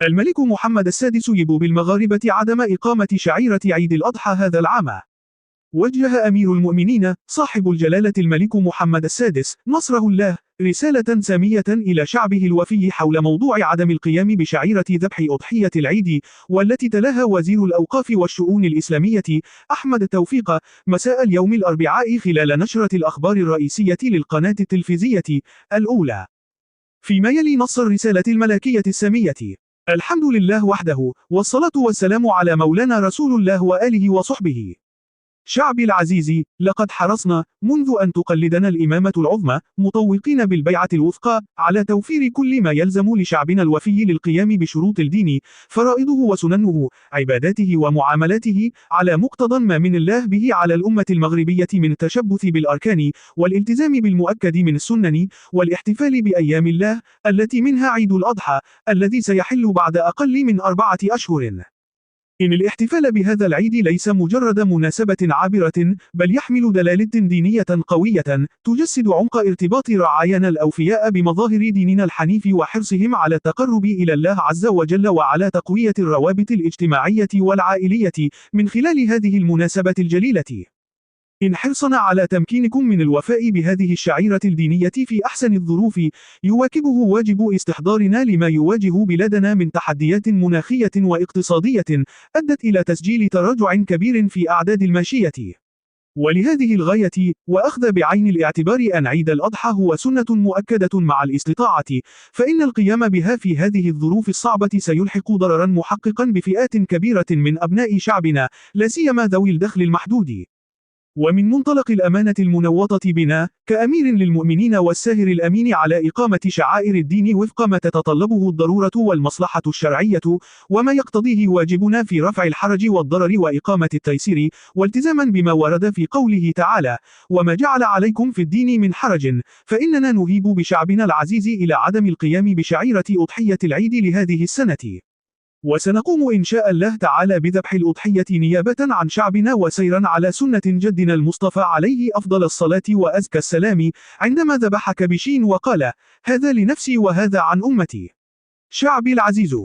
الملك محمد السادس يجب بالمغاربة عدم إقامة شعيرة عيد الأضحى هذا العام. وجه أمير المؤمنين صاحب الجلالة الملك محمد السادس نصره الله رسالة سامية إلى شعبه الوفي حول موضوع عدم القيام بشعيرة ذبح أضحية العيد، والتي تلاها وزير الأوقاف والشؤون الإسلامية أحمد توفيق مساء اليوم الأربعاء خلال نشرة الأخبار الرئيسية للقناة التلفزية الأولى. فيما يلي نص الرسالة الملكية السامية: الحمد لله وحده، والصلاة والسلام على مولانا رسول الله وآله وصحبه. شعبي العزيز، لقد حرصنا منذ أن تقلدنا الإمامة العظمى مطوقين بالبيعة الوثقى على توفير كل ما يلزم لشعبنا الوفي للقيام بشروط الدين، فرائضه وسننه، عباداته ومعاملاته، على مقتضى ما من الله به على الأمة المغربية من التشبث بالأركان والالتزام بالمؤكد من السنن، والاحتفال بأيام الله التي منها عيد الأضحى الذي سيحل بعد أقل من 4 أشهر. إن الاحتفال بهذا العيد ليس مجرد مناسبة عابرة، بل يحمل دلالة دينية قوية تجسد عمق ارتباط رعايانا الأوفياء بمظاهر ديننا الحنيف وحرصهم على التقرب إلى الله عز وجل وعلى تقوية الروابط الاجتماعية والعائلية من خلال هذه المناسبة الجليلة. إن حرصنا على تمكينكم من الوفاء بهذه الشعيرة الدينية في أحسن الظروف، يواكبه واجب استحضارنا لما يواجه بلادنا من تحديات مناخية واقتصادية أدت إلى تسجيل تراجع كبير في أعداد الماشية. ولهذه الغاية، وأخذ بعين الاعتبار أن عيد الأضحى هو سنة مؤكدة مع الاستطاعة، فإن القيام بها في هذه الظروف الصعبة سيلحق ضررا محققا بفئات كبيرة من أبناء شعبنا، لا سيما ذوي الدخل المحدود. ومن منطلق الأمانة المنوطة بنا كأمير للمؤمنين والساهر الأمين على إقامة شعائر الدين وفق ما تتطلبه الضرورة والمصلحة الشرعية، وما يقتضيه واجبنا في رفع الحرج والضرر وإقامة التيسير، والتزاما بما ورد في قوله تعالى: وما جعل عليكم في الدين من حرج، فإننا نهيب بشعبنا العزيز إلى عدم القيام بشعيرة أضحية العيد لهذه السنة. وسنقوم إن شاء الله تعالى بذبح الأضحية نيابة عن شعبنا وسيرا على سنة جدنا المصطفى عليه أفضل الصلاة وأزكى السلام، عندما ذبح كبشين وقال: هذا لنفسي وهذا عن أمتي. شعبي العزيز.